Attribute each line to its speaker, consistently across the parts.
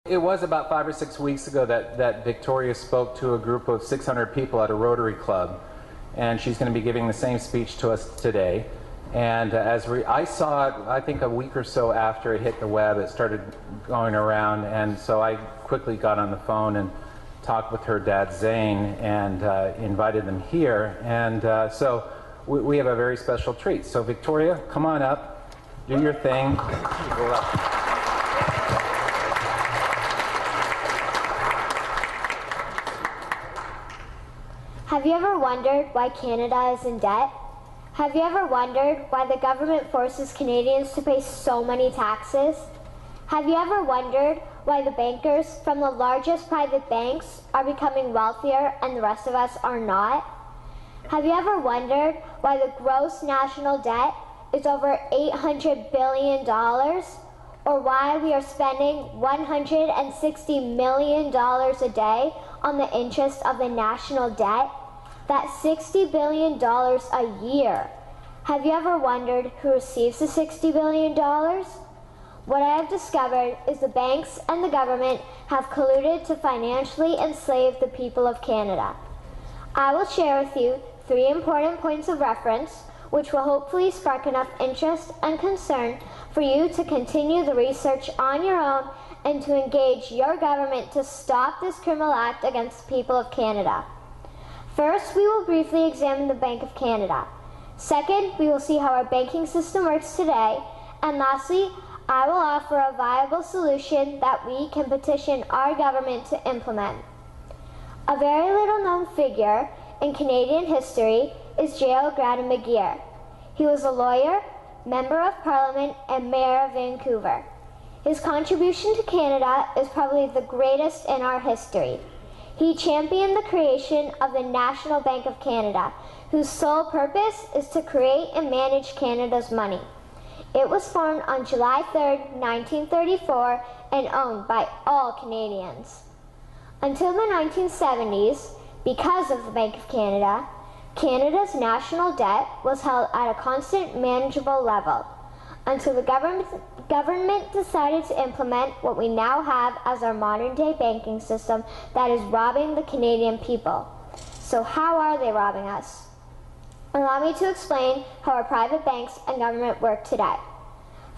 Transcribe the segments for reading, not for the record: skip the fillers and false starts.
Speaker 1: It was about 5 or 6 weeks ago that Victoria spoke to a group of 600 people at a Rotary Club, and she's going to be giving the same speech to us today. And I saw it, I think a week or so after it hit the web, it started going around, and so I quickly got on the phone and talked with her dad Zane and invited them here. And so we have a very special treat. So Victoria, come on up, do your thing.
Speaker 2: Have you ever wondered why Canada is in debt? Have you ever wondered why the government forces Canadians to pay so many taxes? Have you ever wondered why the bankers from the largest private banks are becoming wealthier and the rest of us are not? Have you ever wondered why the gross national debt is over $800 billion? Or why we are spending $160 million a day on the interest of the national debt? That's $60 billion a year. Have you ever wondered who receives the $60 billion? What I have discovered is the banks and the government have colluded to financially enslave the people of Canada. I will share with you 3 important points of reference which will hopefully spark enough interest and concern for you to continue the research on your own and to engage your government to stop this criminal act against the people of Canada. First, we will briefly examine the Bank of Canada. Second, we will see how our banking system works today. And lastly, I will offer a viable solution that we can petition our government to implement. A very little known figure in Canadian history is J.O. McGeer. He was a lawyer, Member of Parliament, and Mayor of Vancouver. His contribution to Canada is probably the greatest in our history. He championed the creation of the National Bank of Canada, whose sole purpose is to create and manage Canada's money. It was formed on July 3, 1934, and owned by all Canadians. Until the 1970s, because of the Bank of Canada, Canada's national debt was held at a constant, manageable level, until the government decided to implement what we now have as our modern-day banking system that is robbing the Canadian people. So how are they robbing us? Allow me to explain how our private banks and government work today.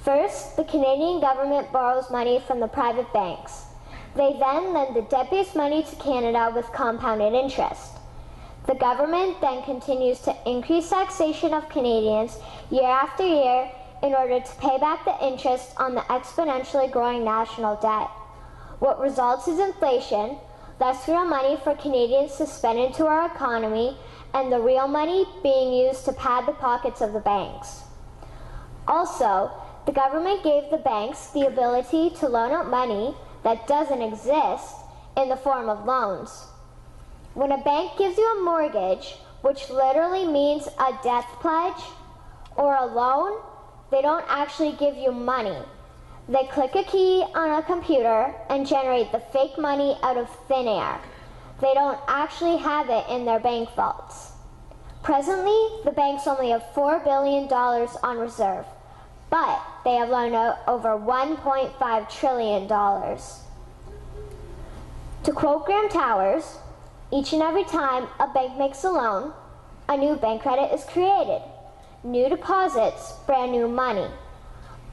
Speaker 2: First, the Canadian government borrows money from the private banks. They then lend the debt-based money to Canada with compounded interest. The government then continues to increase taxation of Canadians year after year in order to pay back the interest on the exponentially growing national debt. What results is inflation, less real money for Canadians to spend into our economy, and the real money being used to pad the pockets of the banks. Also, the government gave the banks the ability to loan out money that doesn't exist in the form of loans. When a bank gives you a mortgage, which literally means a death pledge, or a loan, they don't actually give you money. They click a key on a computer and generate the fake money out of thin air. They don't actually have it in their bank vaults. Presently, the banks only have $4 billion on reserve, but they have loaned out over $1.5 trillion. To quote Graham Towers, each and every time a bank makes a loan, a new bank credit is created. New deposits, brand new money.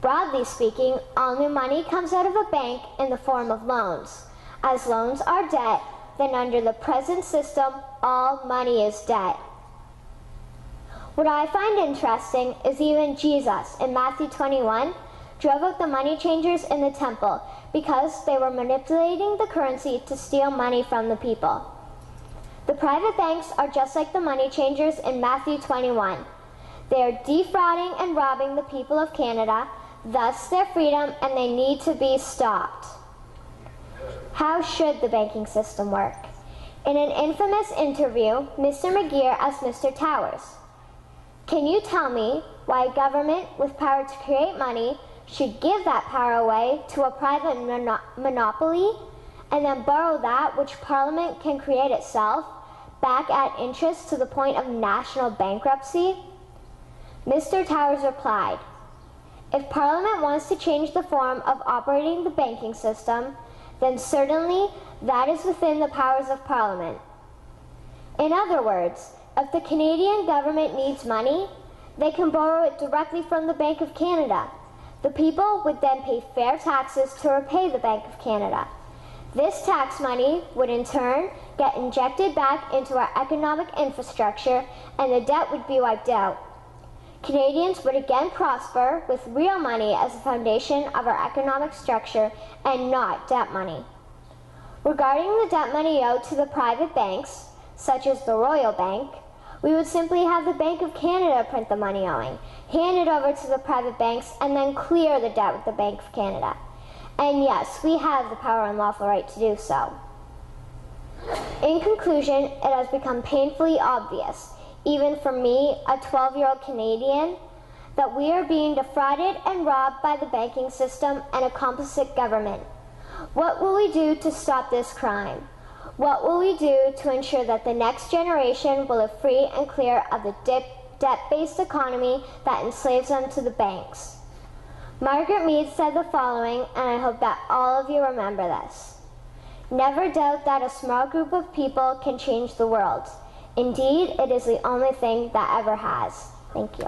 Speaker 2: Broadly speaking, all new money comes out of a bank in the form of loans. As loans are debt, then under the present system, all money is debt. What I find interesting is even Jesus, in Matthew 21, drove out the money changers in the temple because they were manipulating the currency to steal money from the people. The private banks are just like the money changers in Matthew 21. They are defrauding and robbing the people of Canada, thus their freedom, and they need to be stopped. How should the banking system work? In an infamous interview, Mr. McGeer asked Mr. Towers, "Can you tell me why a government with power to create money should give that power away to a private monopoly and then borrow that which Parliament can create itself back at interest to the point of national bankruptcy?" Mr. Towers replied, "If Parliament wants to change the form of operating the banking system, then certainly that is within the powers of Parliament. In other words, if the Canadian government needs money, they can borrow it directly from the Bank of Canada. The people would then pay fair taxes to repay the Bank of Canada. This tax money would in turn get injected back into our economic infrastructure and the debt would be wiped out. Canadians would again prosper with real money as the foundation of our economic structure and not debt money. Regarding the debt money owed to the private banks, such as the Royal Bank, we would simply have the Bank of Canada print the money owing, hand it over to the private banks, and then clear the debt with the Bank of Canada. And yes, we have the power and lawful right to do so. In conclusion, it has become painfully obvious, even for me, a 12-year-old Canadian, that we are being defrauded and robbed by the banking system and a complicit government. What will we do to stop this crime? What will we do to ensure that the next generation will live free and clear of the debt-based economy that enslaves them to the banks? Margaret Mead said the following, and I hope that all of you remember this. Never doubt that a small group of people can change the world. Indeed, it is the only thing that ever has. Thank you.